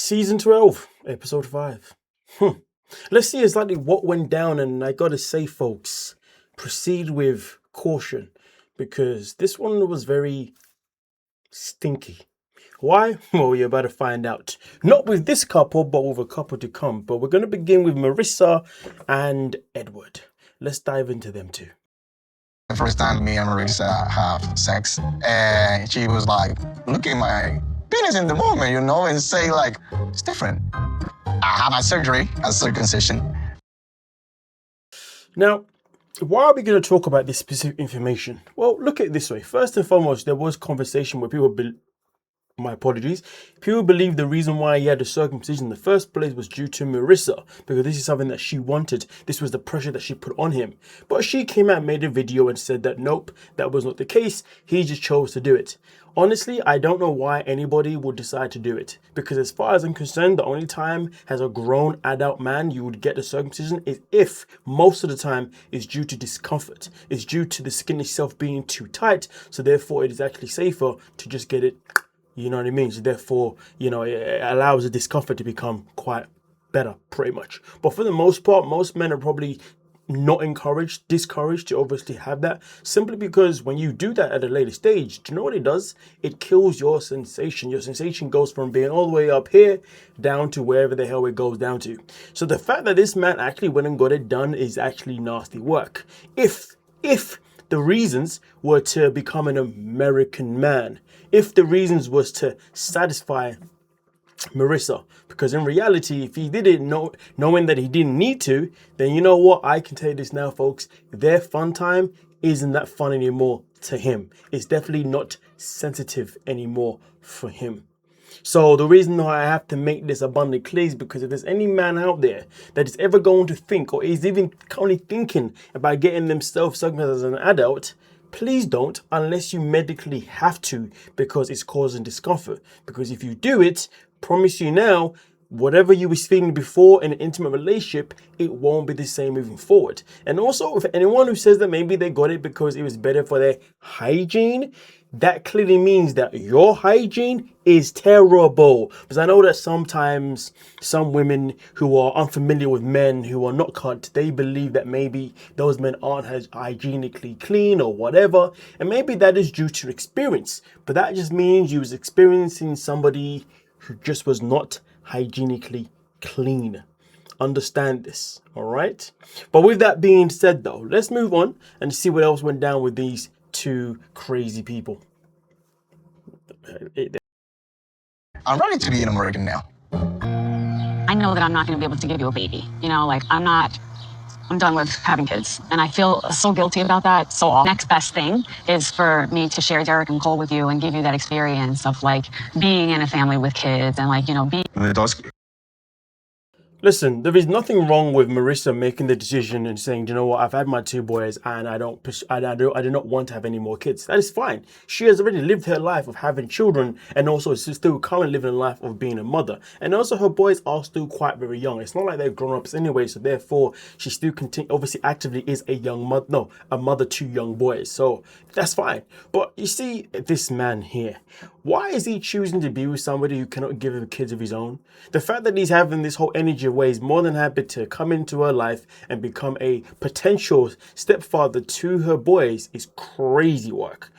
Season 12, episode 5. Let's see exactly what went down, and I gotta say, folks, proceed with caution because this one was very stinky. Why? Well, you're about to find out. Not with this couple, but with a couple to come. But we're gonna begin with Marissa and Edward. Let's dive into them too. The first time me and Marissa have sex, and she was like, look at my penis in the moment, and say like, it's different. I had my surgery, a circumcision. Now, why are we going to talk about this specific information? Well, look at it this way. First and foremost, there was conversation where people my apologies. People believe the reason why he had the circumcision in the first place was due to Marissa, because this is something that she wanted. This was the pressure that she put on him. But she came out and made a video and said that nope, that was not the case. He just chose to do it. Honestly, I don't know why anybody would decide to do it, because as far as I'm concerned, the only time as a grown adult man you would get the circumcision is if most of the time is due to discomfort. It's due to the skin itself being too tight, so therefore it is actually safer to just get it. You know what I mean? So therefore, it allows the discomfort to become quite better, pretty much. But for the most part, most men are probably not discouraged to obviously have that, simply because when you do that at a later stage, do you know what it does? It kills your sensation. Your sensation goes from being all the way up here down to wherever the hell it goes down to. So the fact that this man actually went and got it done is actually nasty work. If the reasons were to become an American man, if the reasons was to satisfy Marissa, because in reality, if he did it knowing that he didn't need to, then you know what, I can tell you this now, folks, their fun time isn't that fun anymore to him. It's definitely not sensitive anymore for him. So the reason why I have to make this abundantly clear is because if there's any man out there that is ever going to think, or is even currently thinking about getting themselves circumcised as an adult, please don't, unless you medically have to, because it's causing discomfort. Because if you do it, promise you now, whatever you was feeling before in an intimate relationship, it won't be the same moving forward. And also, for anyone who says that maybe they got it because it was better for their hygiene, that clearly means that your hygiene is terrible. Because I know that sometimes some women who are unfamiliar with men who are not cut, they believe that maybe those men aren't as hygienically clean or whatever. And maybe that is due to experience. But that just means you was experiencing somebody who just was not hygienically clean. Understand this, all right? But with that being said, though, let's move on and see what else went down with these two crazy people. I'm ready to be an American now. I know that I'm not going to be able to give you a baby. I'm done with having kids. And I feel so guilty about that. So next best thing is for me to share Derek and Cole with you and give you that experience of being in a family with kids and being. Listen, there is nothing wrong with Marissa making the decision and saying, you know what, I've had my two boys and I do not want to have any more kids. That is fine. She has already lived her life of having children and also is still currently living a life of being a mother. And also her boys are still quite very young. It's not like they're grown-ups anyway, so therefore she still obviously actively is a mother to young boys. So that's fine. But you see this man here, why is he choosing to be with somebody who cannot give him kids of his own? The fact that he's having this whole energy away is more than happy to come into her life and become a potential stepfather to her boys is crazy work.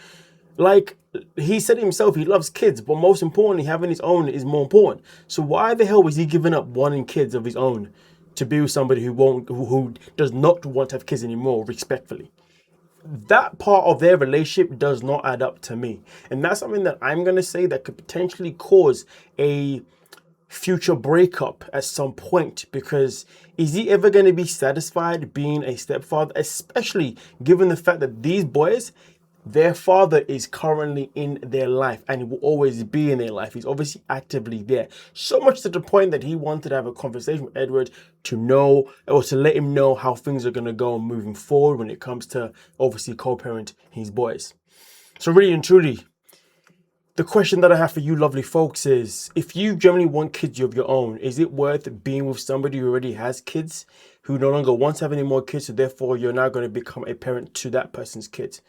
Like he said himself, he loves kids, but most importantly, having his own is more important. So why the hell was he giving up wanting kids of his own to be with somebody who does not want to have kids anymore, respectfully? That part of their relationship does not add up to me. And that's something that I'm going to say that could potentially cause a future breakup at some point, because is he ever going to be satisfied being a stepfather, especially given the fact that these boys, their father is currently in their life and he will always be in their life. He's obviously actively there. So much to the point that he wanted to have a conversation with Edward to know, or to let him know how things are going to go moving forward when it comes to obviously co-parent his boys. So really and truly, the question that I have for you lovely folks is, if you generally want kids of your own, is it worth being with somebody who already has kids, who no longer wants to have any more kids, so therefore you're now going to become a parent to that person's kids?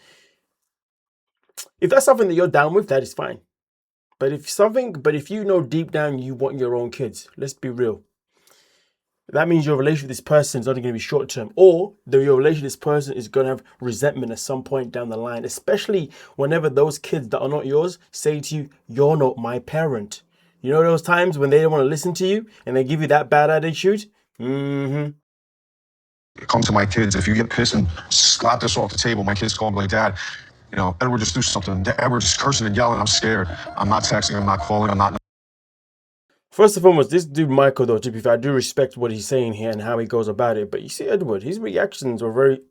If that's something that you're down with, that is fine. But if you know deep down you want your own kids, let's be real. That means your relationship with this person is only going to be short term, or your relationship with this person is going to have resentment at some point down the line, especially whenever those kids that are not yours say to you, "You're not my parent." You know those times when they don't want to listen to you and they give you that bad attitude? Come to my kids. If you get pissed and slap this off the table, my kids call me like, "Dad, you know, Edward just do something. Edward just cursing and yelling. I'm scared. I'm not texting. I'm not calling. I'm not." First and foremost, this dude Michael, though, to be fair, I do respect what he's saying here and how he goes about it. But you see, Edward, his reactions were very.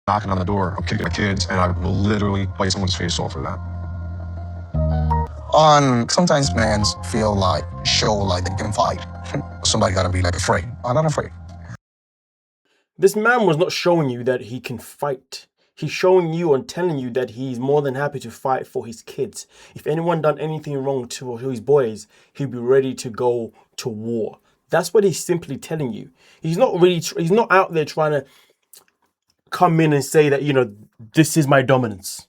Knocking on the door. I'm kicking the kids, and I will literally bite someone's face off for that. Sometimes men feel like show like they can fight. Somebody gotta be like afraid. I'm not afraid. This man was not showing you that he can fight. He's showing you and telling you that he's more than happy to fight for his kids. If anyone done anything wrong to his boys, he'd be ready to go to war. That's what he's simply telling you. He's not out there trying to come in and say that, you know, this is my dominance.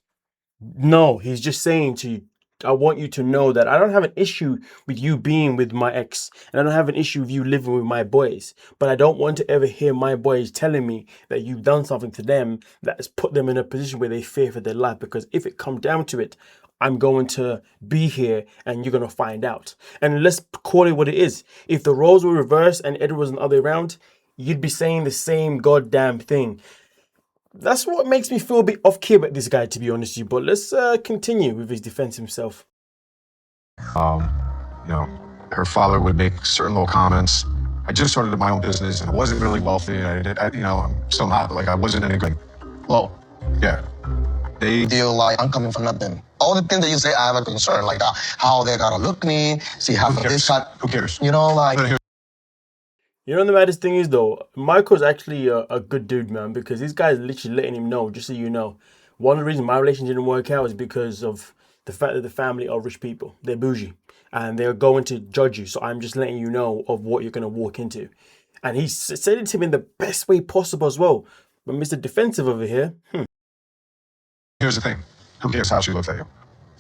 No, he's just saying to you, I want you to know that I don't have an issue with you being with my ex, and I don't have an issue with you living with my boys, but I don't want to ever hear my boys telling me that you've done something to them that has put them in a position where they fear for their life, because if it comes down to it, I'm going to be here and you're going to find out. And let's call it what it is. If the roles were reversed and Edward was the other way around, you'd be saying the same goddamn thing. That's what makes me feel a bit off key about this guy, to be honest with you. But let's continue with his defense himself. You know, her father would make certain little comments. I just started my own business and I wasn't really wealthy. You know, I'm still not, like, I wasn't anything. Low. Yeah. They Feel like I'm coming for nothing. All the things that you say, I have a concern, like how they gotta look me, see how this shot. Who cares? You know, like. You know the maddest thing is though, Michael's actually a good dude, man, because this guy's literally letting him know, just so you know, one of the reasons my relationship didn't work out is because of the fact that the family are rich people. They're bougie and they're going to judge you. So I'm just letting you know of what you're going to walk into. And he said it to him in the best way possible as well. But Mr. Defensive over here, Here's the thing. Who cares how she looks at you?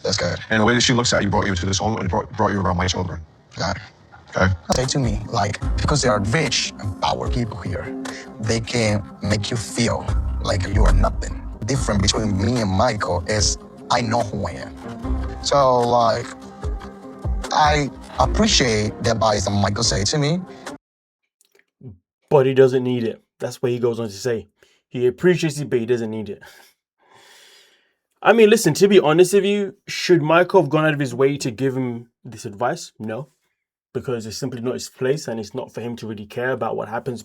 That's good. And the way that she looks at you brought you to this home and brought you around my children. Got it. Okay? Say to me, like, because they are rich and power people here, they can make you feel like you are nothing. Different between me and Michael is I know who I am. So, like, I appreciate the advice that Michael said to me. but he doesn't need it. That's what he goes on to say. He appreciates it, but he doesn't need it. I mean, listen, to be honest with you, should Michael have gone out of his way to give him this advice? No. Because it's simply not his place and it's not for him to really care about what happens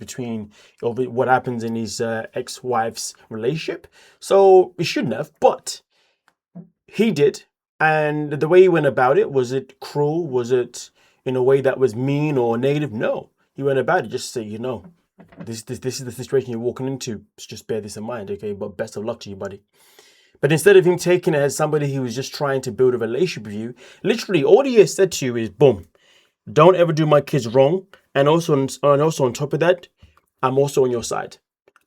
what happens in his ex-wife's relationship. So he shouldn't have, but he did. And the way he went about it, was it cruel? Was it in a way that was mean or negative? No. He went about it just to say, you know, this is the situation you're walking into. Just bear this in mind, okay? But best of luck to you, buddy. But instead of him taking it as somebody who was just trying to build a relationship with you, literally all he has said to you is, boom, don't ever do my kids wrong. And also on top of that, I'm also on your side.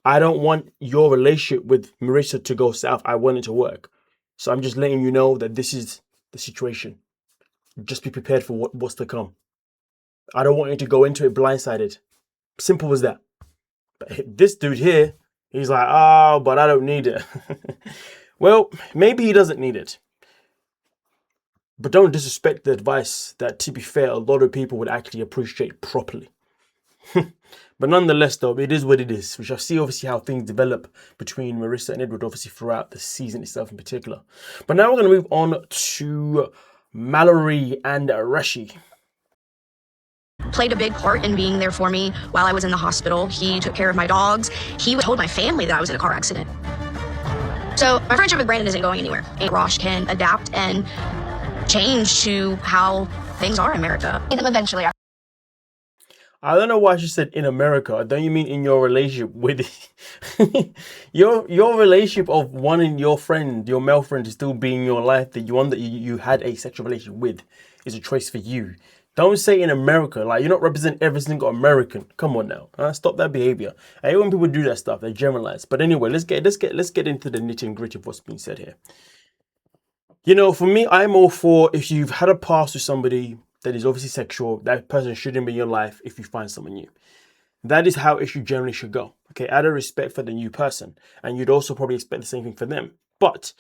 I don't want your relationship with Marissa to go south. I want it to work. So I'm just letting you know that this is the situation. Just be prepared for what's to come. I don't want you to go into it blindsided. Simple as that. But this dude here, he's like, oh, but I don't need it. Well, maybe he doesn't need it. But don't disrespect the advice that, to be fair, a lot of people would actually appreciate properly. But nonetheless, though, it is what it is. We shall see, obviously, how things develop between Marissa and Edward, obviously, throughout the season itself in particular. But now we're going to move on to Mallorie and Rasit. Played a big part in being there for me while I was in the hospital. He took care of my dogs. He told my family that I was in a car accident. So my friendship with Brandon isn't going anywhere. And Rosh can adapt and change to how things are in America. Eventually. I don't know why she said in America. Don't you mean in your relationship with your relationship of wanting your friend, your male friend, to still be in your life, that you had a sexual relationship with, is a choice for you. Don't say in America, like you're not representing every single American. Come on now, stop that behavior. I hate when people do that stuff. They generalize. But anyway, let's get into the nitty and gritty of what's being said here. You know, for me, I'm all for if you've had a past with somebody that is obviously sexual, that person shouldn't be in your life if you find someone new. That is how it generally should go. Okay, out of respect for the new person. And you'd also probably expect the same thing for them. But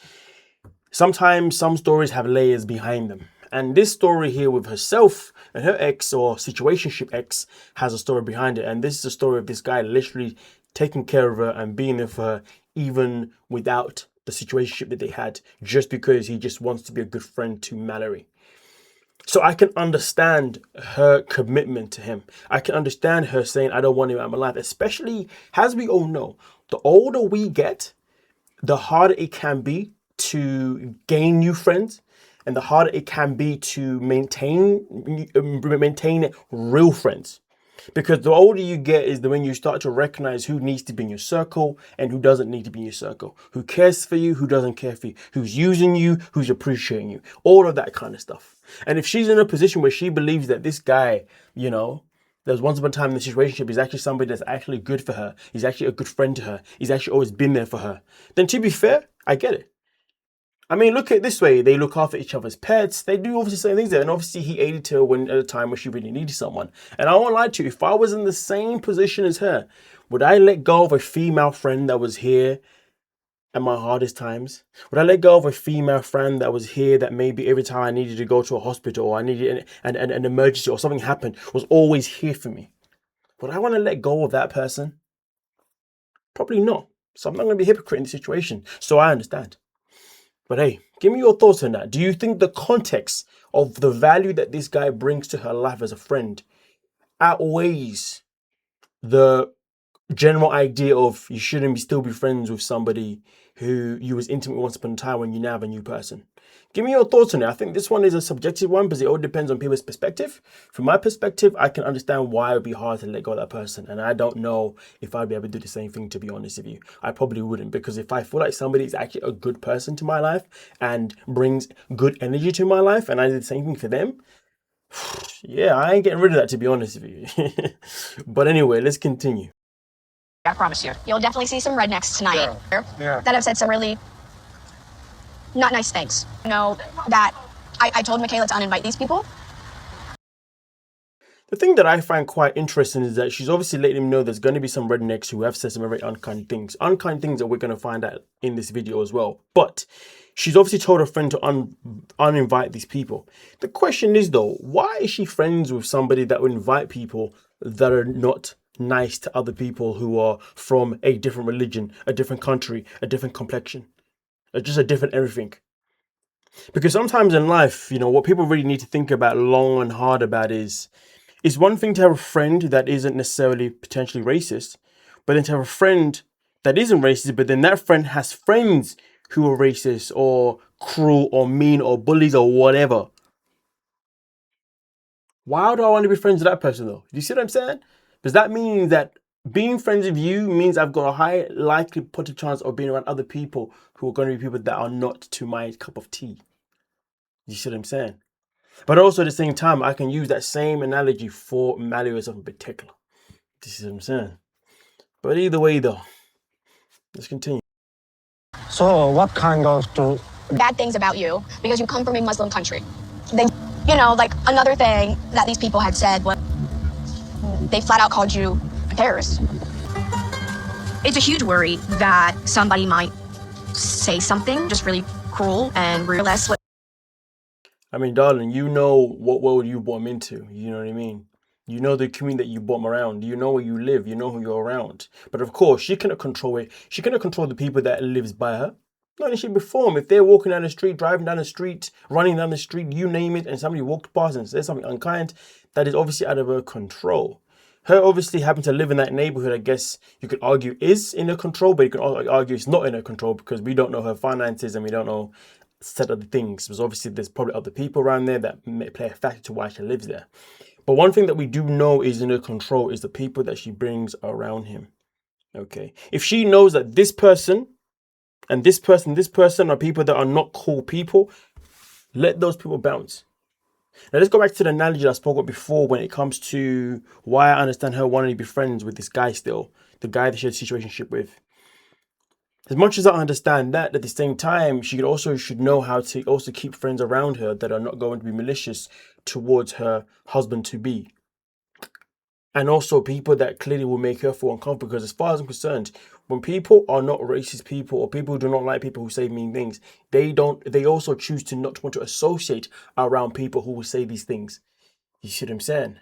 sometimes some stories have layers behind them. And this story here with herself and her ex or situationship ex has a story behind it. And this is a story of this guy literally taking care of her and being there for her even without the situationship that they had, just because he just wants to be a good friend to Mallory. So I can understand her commitment to him. I can understand her saying, I don't want him out of my life, especially as we all know, the older we get, the harder it can be to gain new friends and the harder it can be to maintain real friends. Because the older you get is when you start to recognize who needs to be in your circle and who doesn't need to be in your circle. Who cares for you, who doesn't care for you. Who's using you, who's appreciating you. All of that kind of stuff. And if she's in a position where she believes that this guy, you know, there's once upon a time in the situationship, is actually somebody that's actually good for her. He's actually a good friend to her. He's actually always been there for her. Then to be fair, I get it. I mean, look at it this way. They look after each other's pets. They do obviously certain things there. And obviously he aided her when at a time where she really needed someone. And I won't lie to you, if I was in the same position as her, would I let go of a female friend that was here at my hardest times? Would I let go of a female friend that was here that maybe every time I needed to go to a hospital or I needed an emergency or something happened was always here for me? Would I want to let go of that person? Probably not. So I'm not going to be a hypocrite in this situation. So I understand. But hey, give me your thoughts on that. Do you think the context of the value that this guy brings to her life as a friend outweighs the general idea of you shouldn't still be friends with somebody who you was intimate once upon a time when you now have a new person? Give me your thoughts on it. I think this one is a subjective one because it all depends on people's perspective. From my perspective, I can understand why it would be hard to let go of that person. And I don't know if I'd be able to do the same thing, to be honest with you. I probably wouldn't, because if I feel like somebody is actually a good person to my life and brings good energy to my life and I did the same thing for them, yeah, I ain't getting rid of that, to be honest with you. But anyway, let's continue. I promise you. You'll definitely see some rednecks tonight that have said some really not nice things. You know, that I told Michaela to uninvite these people. The thing that I find quite interesting is that she's obviously letting him know there's going to be some rednecks who have said some very unkind things. Unkind things that we're going to find out in this video as well. But she's obviously told her friend to uninvite these people. The question is though, why is she friends with somebody that would invite people that are not nice to other people who are from a different religion, a different country, a different complexion, or just a different everything? Because sometimes in life, you know, what people really need to think about long and hard about is one thing to have a friend that isn't necessarily potentially racist, but then to have a friend that isn't racist, but then that friend has friends who are racist or cruel or mean or bullies or whatever. Why do I want to be friends with that person though? Do you see what I'm saying? Does that mean that being friends with you means I've got a high likely potential chance of being around other people who are going to be people that are not to my cup of tea? You see what I'm saying? But also at the same time, I can use that same analogy for Mallory in particular. This is what I'm saying. But either way though, let's continue. So what kind of Bad things about you because you come from a Muslim country. They, you know, like another thing that these people had said was they flat out called you a terrorist. It's a huge worry that somebody might say something just really cruel and realize what. I mean, darling, you know what world you brought him into. You know what I mean? You know the community that you brought him around. You know where you live. You know who you're around. But of course, she cannot control it. She cannot control the people that lives by her. Not that she before them. If they're walking down the street, driving down the street, running down the street, you name it, and somebody walked past and says something unkind, that is obviously out of her control. Her obviously having to live in that neighborhood, I guess you could argue is in her control, but you can also argue it's not in her control because we don't know her finances and we don't know set of the things. Because obviously there's probably other people around there that may play a factor to why she lives there. But one thing that we do know is in her control is the people that she brings around him. Okay. If she knows that this person and this person are people that are not cool people, let those people bounce. Now let's go back to the analogy I spoke about before when it comes to why I understand her wanting to be friends with this guy still, the guy that she had a situationship with. As much as I understand that, at the same time, she should know how to also keep friends around her that are not going to be malicious towards her husband-to-be. And also people that clearly will make her feel uncomfortable. Because as far as I'm concerned, when people are not racist people or people who do not like people who say mean things, they also choose to not want to associate around people who will say these things. You see what I'm saying?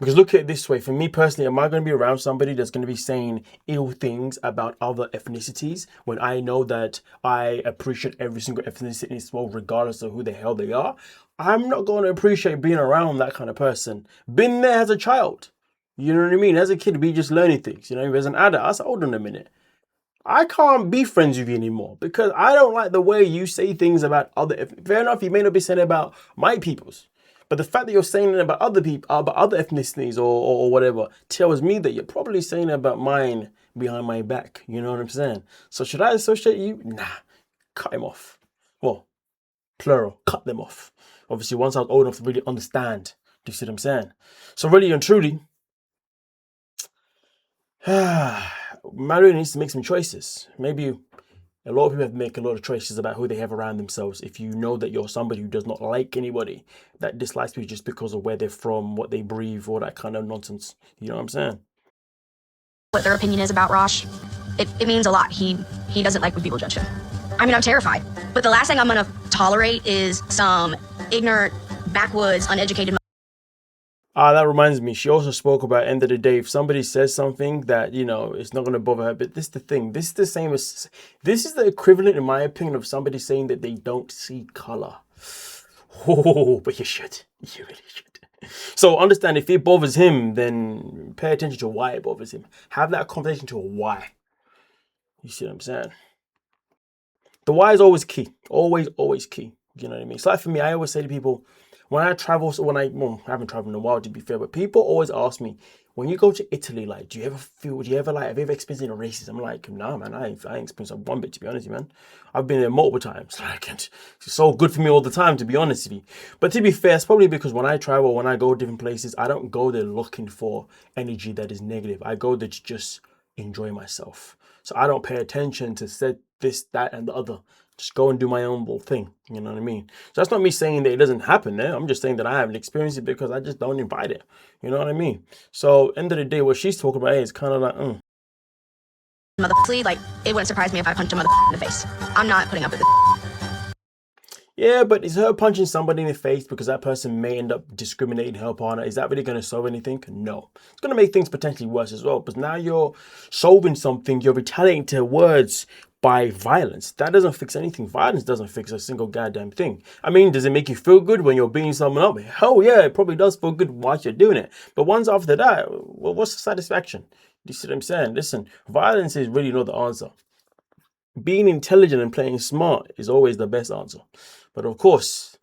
Because look at it this way, for me personally, am I going to be around somebody that's going to be saying ill things about other ethnicities when I know that I appreciate every single ethnicity in this world, regardless of who the hell they are? I'm not going to appreciate being around that kind of person. Been there as a child. You know what I mean? As a kid, we just learning things. You know, as an adult, I said, hold on a minute. I can't be friends with you anymore because I don't like the way you say things about other. Fair enough, you may not be saying about my peoples. But the fact that you're saying it about other people, about other ethnicities or whatever, tells me that you're probably saying it about mine behind my back. You know what I'm saying? So should I associate you? Nah, cut him off. Well, plural, cut them off. Obviously, once I was old enough to really understand. Do you see what I'm saying? So really and truly, Mallorie needs to make some choices. Maybe a lot of people have to make a lot of choices about who they have around themselves. If you know that you're somebody who does not like anybody, that dislikes people just because of where they're from, what they breathe, all that kind of nonsense. You know what I'm saying? What their opinion is about Rosh, it means a lot. He doesn't like when people judge him. I mean, I'm terrified. But the last thing I'm gonna tolerate is some ignorant, backwoods, uneducated. That reminds me, she also spoke about, end of the day, if somebody says something that, you know, it's not going to bother her, but this is the thing, this is the same as, this is the equivalent, in my opinion, of somebody saying that they don't see color. Oh, but you should. You really should. So understand, if it bothers him, then pay attention to why it bothers him. Have that conversation to a why. You see what I'm saying? The why is always key. Always key. You know what I mean? It's like for me, I always say to people, when I travel, so I haven't traveled in a while to be fair, but people always ask me, when you go to Italy, like, have you ever experienced any racism? I'm like, nah, man, I ain't experienced one bit, to be honest with you, man. I've been there multiple times. Like, it's so good for me all the time, to be honest with you. But to be fair, it's probably because when I travel, when I go to different places, I don't go there looking for energy that is negative. I go there to just enjoy myself. So I don't pay attention to this, that, and the other. Just go and do my own little thing. You know what I mean? So that's not me saying that it doesn't happen there. I'm just saying that I haven't experienced it because I just don't invite it. You know what I mean? So end of the day, what she's talking about is kind of like, Like, it wouldn't surprise me if I punched a in the face. I'm not putting up with it. Yeah, but is her punching somebody in the face because that person may end up discriminating her partner? Is that really going to solve anything? No. It's going to make things potentially worse as well. Because now you're solving something, you're retaliating to words by violence. That doesn't fix anything. Violence doesn't fix a single goddamn thing. I mean, does it make you feel good when you're beating someone up? Hell yeah, it probably does feel good whilst you're doing it. But once after that, well, what's the satisfaction? Do you see what I'm saying? Listen, violence is really not the answer. Being intelligent and playing smart is always the best answer. But of course,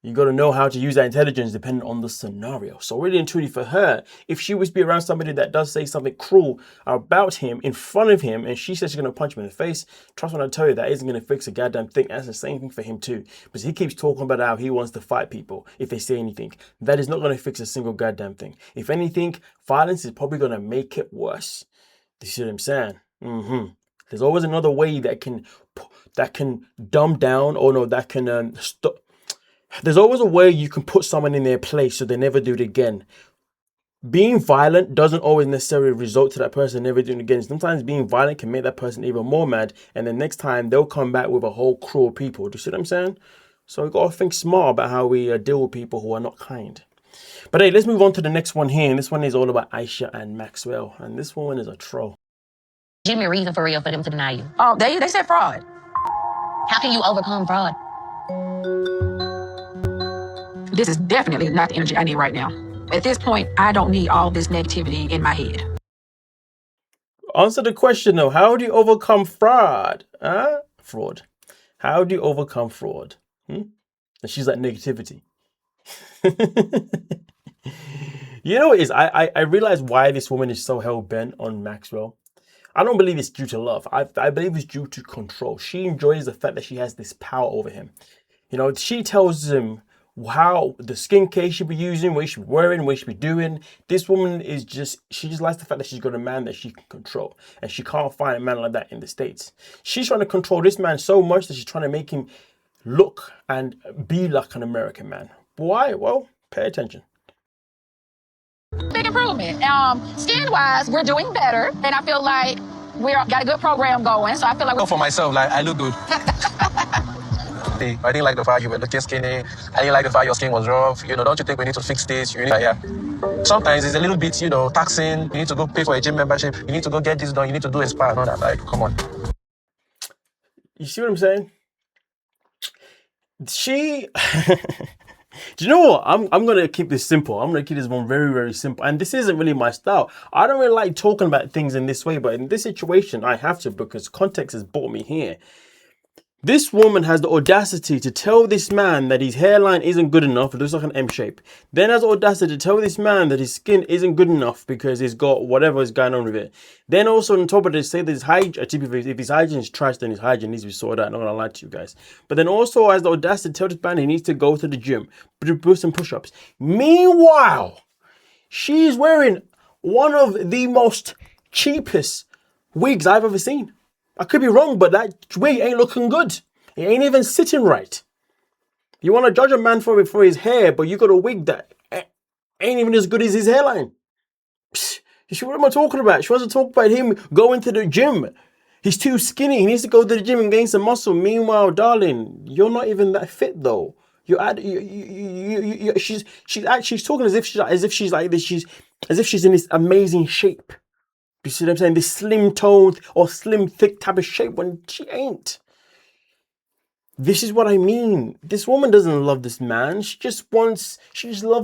you got to know how to use that intelligence depending on the scenario. So really and truly for her, if she was to be around somebody that does say something cruel about him in front of him and she says she's going to punch him in the face, trust when I tell you that isn't going to fix a goddamn thing. That's the same thing for him too. Because he keeps talking about how he wants to fight people if they say anything. That is not going to fix a single goddamn thing. If anything, violence is probably going to make it worse. Do you see what I'm saying? There's always another way that can dumb down or no, that can stop. There's always a way you can put someone in their place so they never do it again. Being violent doesn't always necessarily result to that person never doing it again. Sometimes being violent can make that person even more mad, and then next time they'll come back with a whole crew of people. Do you see what I'm saying? So we've got to think smart about how we deal with people who are not kind. But hey, let's move on to the next one here. And this one is all about Aisha and Maxwell. And this woman is a troll. Give me a reason for real for them to deny you. Oh, they said fraud. How can you overcome fraud? This is definitely not the energy I need right now. At this point, I don't need all this negativity in my head. Answer the question though. How do you overcome fraud? Fraud. How do you overcome fraud? And she's like negativity. You know what it is? I realize why this woman is so hell-bent on Maxwell. I don't believe it's due to love. I believe it's due to control. She enjoys the fact that she has this power over him. You know, she tells him how the skincare she be using, what she be wearing, what she be doing. This woman is just, she just likes the fact that she's got a man that she can control. And she can't find a man like that in the States. She's trying to control this man so much that she's trying to make him look and be like an American man. Why? Well, pay attention. Big improvement. Skin-wise, we're doing better. And I feel like we've got a good program going. So I feel like For myself, like, I look good. I didn't like the fact you were looking skinny. I didn't like the fact your skin was rough. You know, don't you think we need to fix this? You need, yeah. Sometimes it's a little bit, you know, taxing. You need to go pay for a gym membership. You need to go get this done. You need to do a spa and all that. Like, come on. You see what I'm saying? She... Do you know what? I'm going to keep this simple. I'm going to keep this one very, very simple. And this isn't really my style. I don't really like talking about things in this way, but in this situation, I have to because context has brought me here. This woman has the audacity to tell this man that his hairline isn't good enough. It looks like an M shape. Then has the audacity to tell this man that his skin isn't good enough because he's got whatever is going on with it. Then also on top of this, say that his hygiene, if his hygiene is trash, then his hygiene needs to be sorted out. I'm not going to lie to you guys. But then also has the audacity to tell this man he needs to go to the gym, do some push-ups. Meanwhile, she's wearing one of the most cheapest wigs I've ever seen. I could be wrong, but that wig ain't looking good. It ain't even sitting right. You want to judge a man for his hair, but you got a wig that ain't even as good as his hairline. Psst, what am I talking about? She wants to talk about him going to the gym. He's too skinny. He needs to go to the gym and gain some muscle. Meanwhile, darling, you're not even that fit though. She's talking as if she's like this. As if she's in this amazing shape. You see what I'm saying? This slim toned or slim thick type of shape when she ain't. This is what I mean. This woman doesn't love this man. She just loves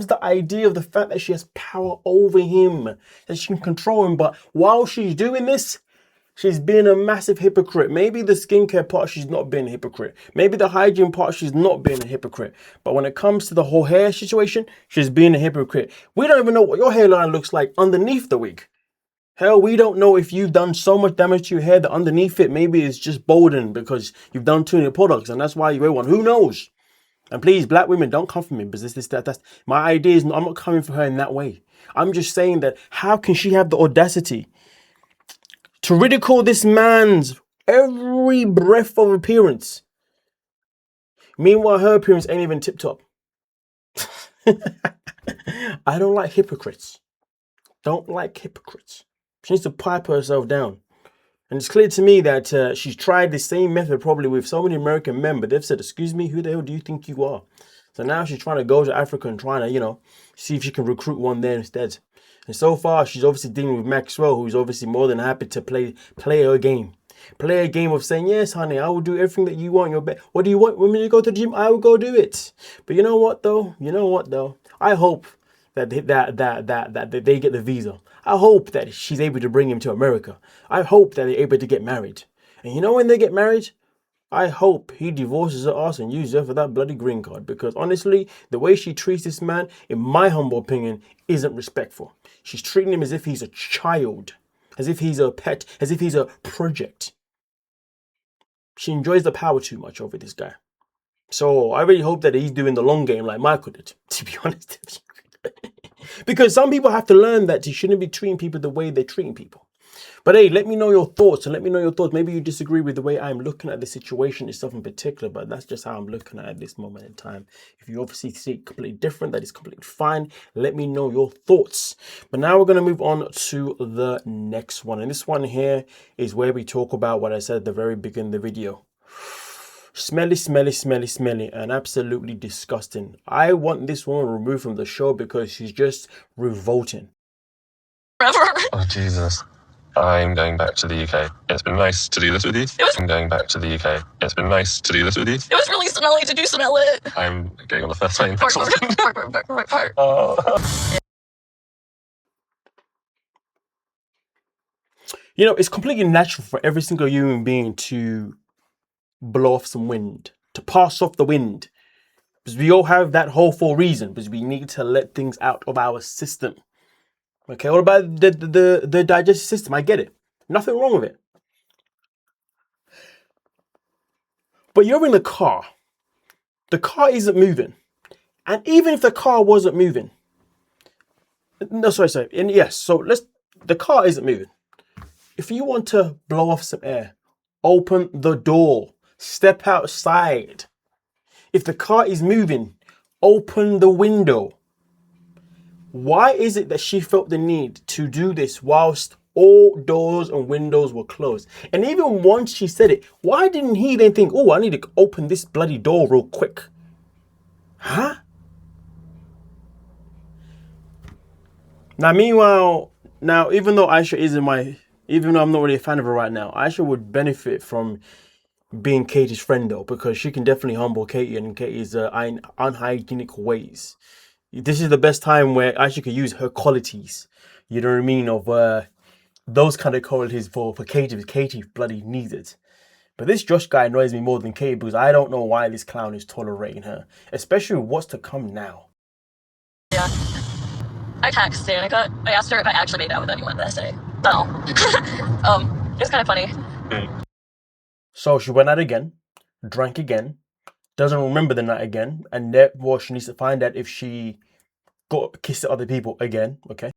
the idea of the fact that she has power over him, that she can control him. But while she's doing this, she's being a massive hypocrite. Maybe the skincare part, she's not being a hypocrite. Maybe the hygiene part, she's not being a hypocrite. But when it comes to the whole hair situation, she's being a hypocrite. We don't even know what your hairline looks like underneath the wig. Hell, we don't know if you've done so much damage to your hair that underneath it, maybe it's just balding because you've done too many products and that's why you wear one. Who knows? And please, black women, don't come for me because that's my idea is I'm not coming for her in that way. I'm just saying that how can she have the audacity to ridicule this man's every breath of appearance? Meanwhile, her appearance ain't even tip-top. I don't like hypocrites. Don't like hypocrites. She needs to pipe herself down. And it's clear to me that she's tried the same method probably with so many American men, but they've said, excuse me, who the hell do you think you are? So now she's trying to go to Africa and trying to, you know, see if she can recruit one there instead. And so far, she's obviously dealing with Maxwell, who's obviously more than happy to play her game. Play a game of saying, yes, honey, I will do everything that you want. What do you want? Want me to go to the gym? I will go do it. But you know what, though? I hope that they get the visa. I hope that she's able to bring him to America. I hope that they're able to get married. And you know when they get married? I hope he divorces her ass and uses her for that bloody green card. Because honestly, the way she treats this man, in my humble opinion, isn't respectful. She's treating him as if he's a child. As if he's a pet. As if he's a project. She enjoys the power too much over this guy. So I really hope that he's doing the long game like Michael did, to be honest with you. Because some people have to learn that you shouldn't be treating people the way they're treating people. But hey, let me know your thoughts and let me know your thoughts. Maybe you disagree with the way I'm looking at the situation itself in particular, but that's just how I'm looking at it at this moment in time. If you obviously see it completely different, that is completely fine. Let me know your thoughts. But now we're going to move on to the next one. And this one here is where we talk about what I said at the very beginning of the video. Smelly, smelly, smelly, smelly, and absolutely disgusting. I want this woman removed from the show because she's just revolting. Oh, Jesus. I'm going back to the UK. It's been nice to do this with you. I'm going back to the UK. It's been nice to do this with you. It was really smelly. Did you smell it? I'm going on the first plane. You know, it's completely natural for every single human being to blow off some wind, to pass off the wind. Because we all have that hole for a reason, because we need to let things out of our system. Okay, what about the digestive system? I get it. Nothing wrong with it. But you're in the car. The car isn't moving. And even if the car wasn't moving, no, sorry. And yes, so the car isn't moving. If you want to blow off some air, open the door, step outside. If the car is moving, open the window. Why is it that she felt the need to do this whilst all doors and windows were closed? And even once she said it, why didn't he then think, oh, I need to open this bloody door real quick? Huh? Now, meanwhile, even though Aisha isn't even though I'm not really a fan of her right now, Aisha would benefit from being Katie's friend though, because she can definitely humble Catie and Katie's unhygienic ways. This is the best time where Aisha could use her qualities, you know what I mean, of those kind of qualities for Catie, because Catie bloody needs it. But this Josh guy annoys me more than Catie, because I don't know why this clown is tolerating her, especially what's to come now. Yeah. I texted Danica. I asked her if I actually made out with anyone that day. No. It was kind of funny. So she went out again, drank again, doesn't remember the night again, and therefore she needs to find out if she got kissed at other people again, okay?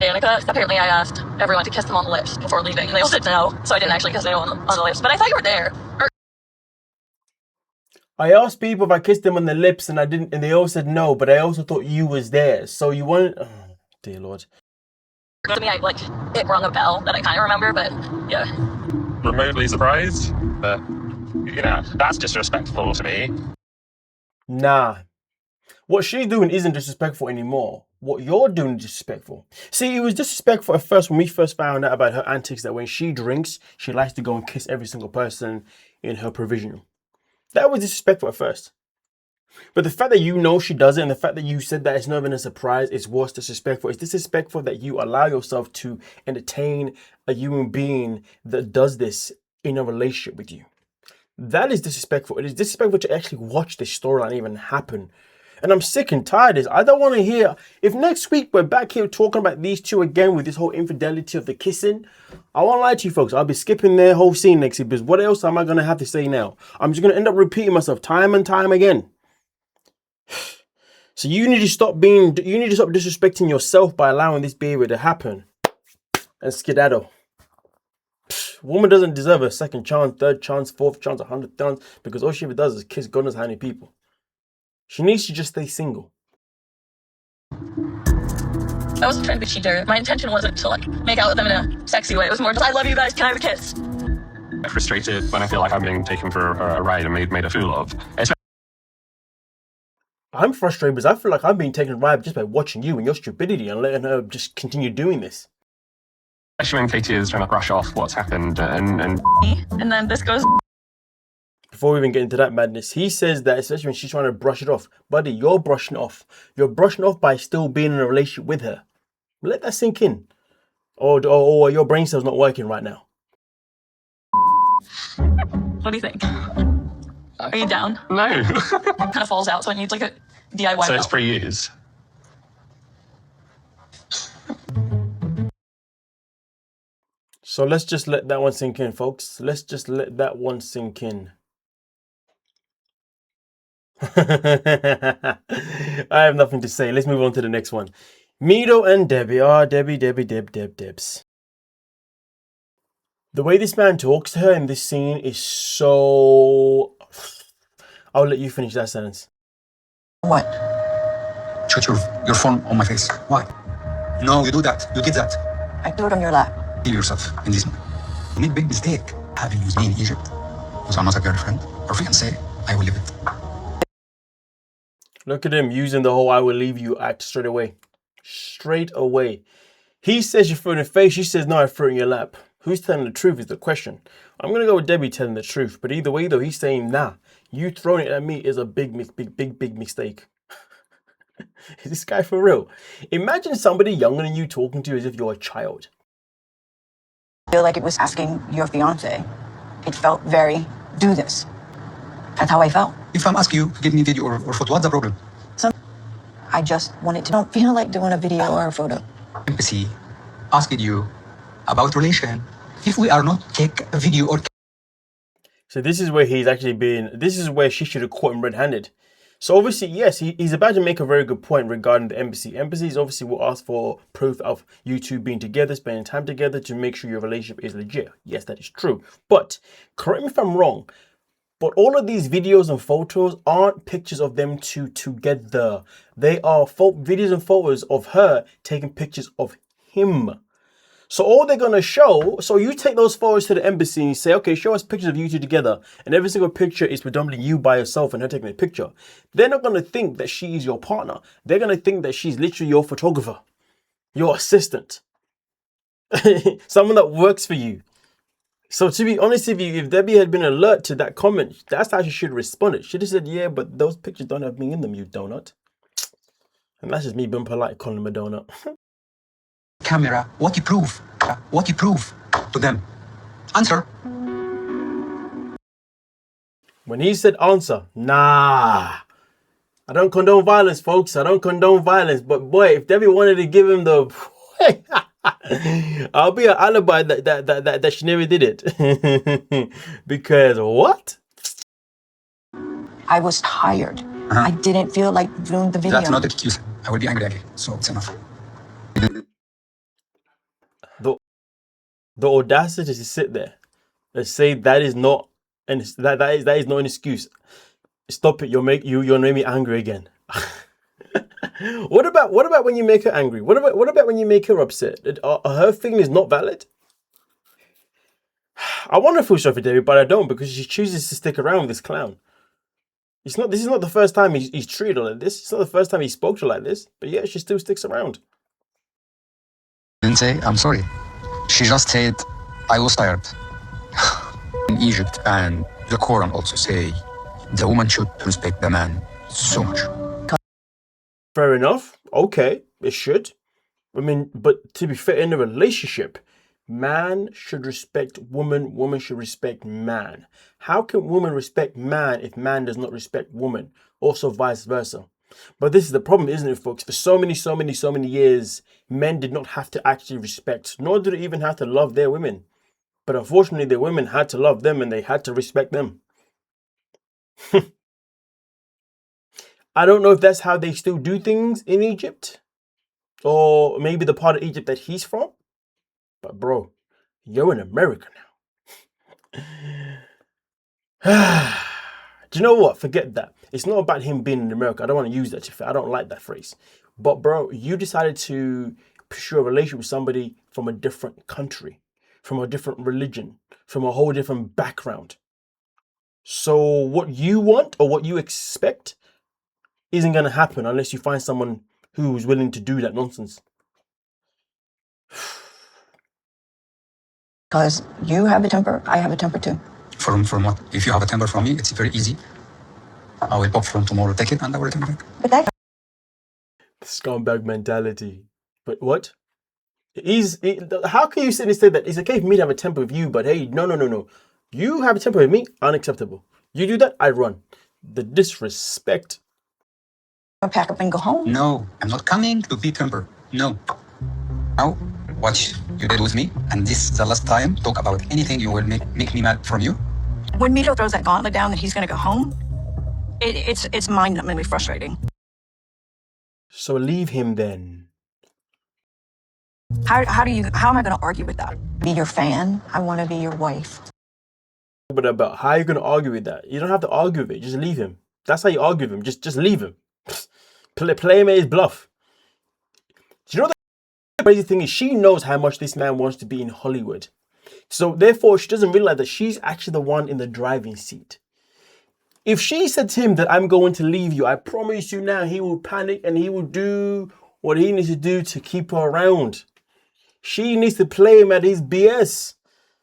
Danica, apparently I asked everyone to kiss them on the lips before leaving, and they all said no, so I didn't actually kiss anyone on the lips, but I thought you were there. I asked people if I kissed them on the lips and I didn't, and they all said no, but I also thought you was there, so you wanted, oh, dear Lord. To me, it rung a bell that I kind of remember, but yeah. Remotely surprised, but that's disrespectful to me. Nah. What she's doing isn't disrespectful anymore. What you're doing is disrespectful. See, it was disrespectful at first when we first found out about her antics, that when she drinks, she likes to go and kiss every single person in her provisional. That was disrespectful at first. But the fact that you know she does it, and the fact that you said that it's not even a surprise, is what's disrespectful. It's disrespectful that you allow yourself to entertain a human being that does this in a relationship with you. That is disrespectful. It is disrespectful to actually watch this storyline even happen. And I'm sick and tired of this. I don't want to hear, if next week we're back here talking about these two again with this whole infidelity of the kissing, I won't lie to you folks, I'll be skipping their whole scene next week, because what else am I going to have to say now? I'm just going to end up repeating myself time and time again. So you need to stop disrespecting yourself by allowing this behavior to happen and skedaddle. Woman doesn't deserve a second chance, third chance, fourth chance, 100th chance, because all she ever does is kiss God knows how many people. She needs to just stay single. I wasn't trying to be cheater. My intention wasn't to make out with them in a sexy way. It was more just, I love you guys, can I have a kiss? I'm frustrated when I feel like I'm being taken for a ride and made a fool of. I'm frustrated because I feel like I'm being taken a ride just by watching you and your stupidity and letting her just continue doing this. Especially when Catie is trying to brush off what's happened and then this goes... Before we even get into that madness, he says that especially when she's trying to brush it off. Buddy, you're brushing off. You're brushing off by still being in a relationship with her. Let that sink in. Or your brain cell's not working right now. What do you think? Are you down? No. Kind of falls out, so I need a DIY. So it's 3 years. So let's just let that one sink in, folks. Let's just let that one sink in. I have nothing to say. Let's move on to the next one. Mido and Debby. Debs. The way this man talks to her in this scene is so... I'll let you finish that sentence. What? Shut your phone on my face. Why? No, you do that. You did that. I do it on your lap. Kill yourself in this. You made a big mistake having used me in Egypt. Because I'm not a girlfriend or fiancé. I will leave it. Look at him using the whole I will leave you act straight away. Straight away. He says you threw it in the face. She says, no, I threw it in your lap. Who's telling the truth is the question. I'm going to go with Debby telling the truth. But either way, though, he's saying, nah, you throwing it at me is a big mistake. Is this guy for real? Imagine somebody younger than you talking to you as if you're a child. I feel like it was asking your fiance. It felt very, do this. That's how I felt. If I'm asking you to give me a video or photo, what's the problem? I just wanted to don't feel like doing a video or a photo. Embassy asking you about relation. If we are not take a video or... So this is where he's actually been... This is where she should have caught him red-handed. So obviously, yes, he's about to make a very good point regarding the embassy. Embassies obviously will ask for proof of you two being together, spending time together to make sure your relationship is legit. Yes, that is true. But correct me if I'm wrong, but all of these videos and photos aren't pictures of them two together. They are videos and photos of her taking pictures of him. So all they're going to show, so you take those photos to the embassy and you say, okay, show us pictures of you two together. And every single picture is predominantly you by yourself and her taking a picture. They're not going to think that she is your partner. They're going to think that she's literally your photographer, your assistant, someone that works for you. So to be honest with you, if Debby had been alert to that comment, that's how she should have responded. She just said, yeah, but those pictures don't have me in them, you donut. And that's just me being polite, calling him a donut. Camera, what you prove? What you prove to them? Answer. When he said answer, nah. I don't condone violence, folks. I don't condone violence. But boy, if Debby wanted to give him the... I'll be an alibi that she never did it. Because what? I was tired. I didn't feel like doing the video. That's not an excuse. I will be angry again. So it's enough. The audacity to sit there and say that is not, and that is not an excuse. Stop it! You're making me angry again. What about when you make her angry? What about when you make her upset? Are her feelings not valid? I want to feel sorry for Debby, but I don't, because she chooses to stick around with this clown. This is not the first time he's treated her like this. It's not the first time he spoke to her like this. But yeah, she still sticks around. Didn't say I'm sorry. She just said I was tired. In Egypt and the Quran also say the woman should respect the man so much. Fair enough. Okay, it should. I mean, but to be fair, in a relationship, man should respect woman, woman should respect man. How can woman respect man if man does not respect woman? Also vice versa. But this is the problem, isn't it, folks? For so many years, men did not have to actually respect, nor did they even have to love their women. But unfortunately, their women had to love them and they had to respect them. I don't know if that's how they still do things in Egypt, or maybe the part of Egypt that he's from. But bro, you're in America now. Do you know what? Forget that. It's not about him being in America. I don't want to use that. I don't like that phrase. But bro, you decided to pursue a relationship with somebody from a different country, from a different religion, from a whole different background. So what you want or what you expect isn't going to happen unless you find someone who's willing to do that nonsense. Because you have a temper, I have a temper too. From what? If you have a temper from me, it's very easy. I will pop from tomorrow, take it, and I will return it back. But that Scumbag mentality. But what? How can you sit and say that it's okay for me to have a temper with you, but hey, no. You have a temper with me, unacceptable. You do that, I run. The disrespect. I'll pack up and go home. No, I'm not coming to be temper. No. Now, what you did with me, and this is the last time, talk about anything you will make me mad from you. When Mido throws that gauntlet down that he's going to go home, it's mind-numbingly frustrating. So leave him then. How am I going to argue with that? Be your fan. I want to be your wife. But about how are you going to argue with that? You don't have to argue with it. Just leave him. That's how you argue with him. Just leave him. Play him at his bluff. Do you know the crazy thing is, she knows how much this man wants to be in Hollywood. So therefore, she doesn't realize that she's actually the one in the driving seat. If she said to him that I'm going to leave you, I promise you now, he will panic and he will do what he needs to do to keep her around. She needs to play him at his BS.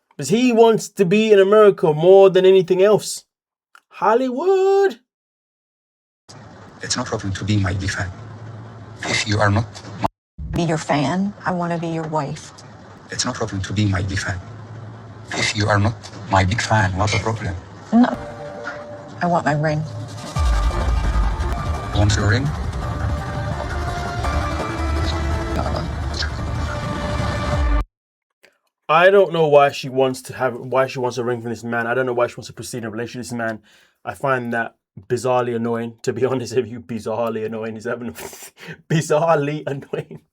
Because he wants to be in America more than anything else. Hollywood. It's no problem to be my big fan. If you are not Be your fan. I want to be your wife. it's no problem to be my big fan. If you are not my big fan, what's the problem? No. I want my ring. Want your ring? I don't know why she wants a ring from this man. I don't know why she wants to proceed in a relationship with this man. I find that bizarrely annoying. To be honest with you, bizarrely annoying is having bizarrely annoying.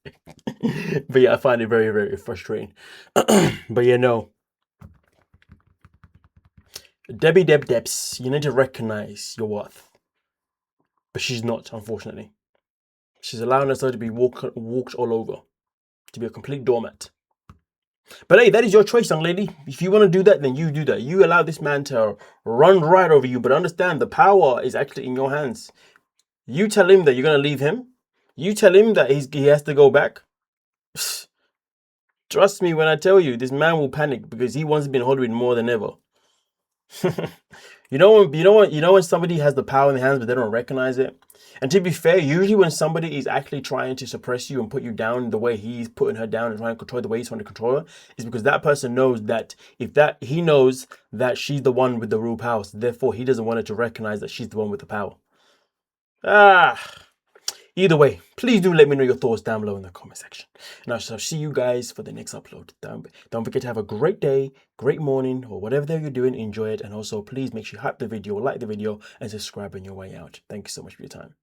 But yeah, I find it very, very frustrating. But yeah, no. Debs, you need to recognize your worth. But she's not, unfortunately. She's allowing herself to be walked all over. To be a complete doormat. But hey, that is your choice, young lady. If you want to do that, then you do that. You allow this man to run right over you. But understand, the power is actually in your hands. You tell him that you're going to leave him. You tell him that he has to go back. Trust me when I tell you, this man will panic because he wants to be in Hollywood more than ever. You know when somebody has the power in their hands but they don't recognize it. And to be fair, usually when somebody is actually trying to suppress you and put you down the way he's putting her down and trying to control the way he's trying to control her, is because that person knows that he knows that she's the one with the real power. So therefore, he doesn't want her to recognize that she's the one with the power. Either way, please do let me know your thoughts down below in the comment section. And I shall see you guys for the next upload. Don't forget to have a great day, great morning, or whatever you're doing, enjoy it. And also, please make sure you hype the video, like the video, and subscribe on your way out. Thank you so much for your time.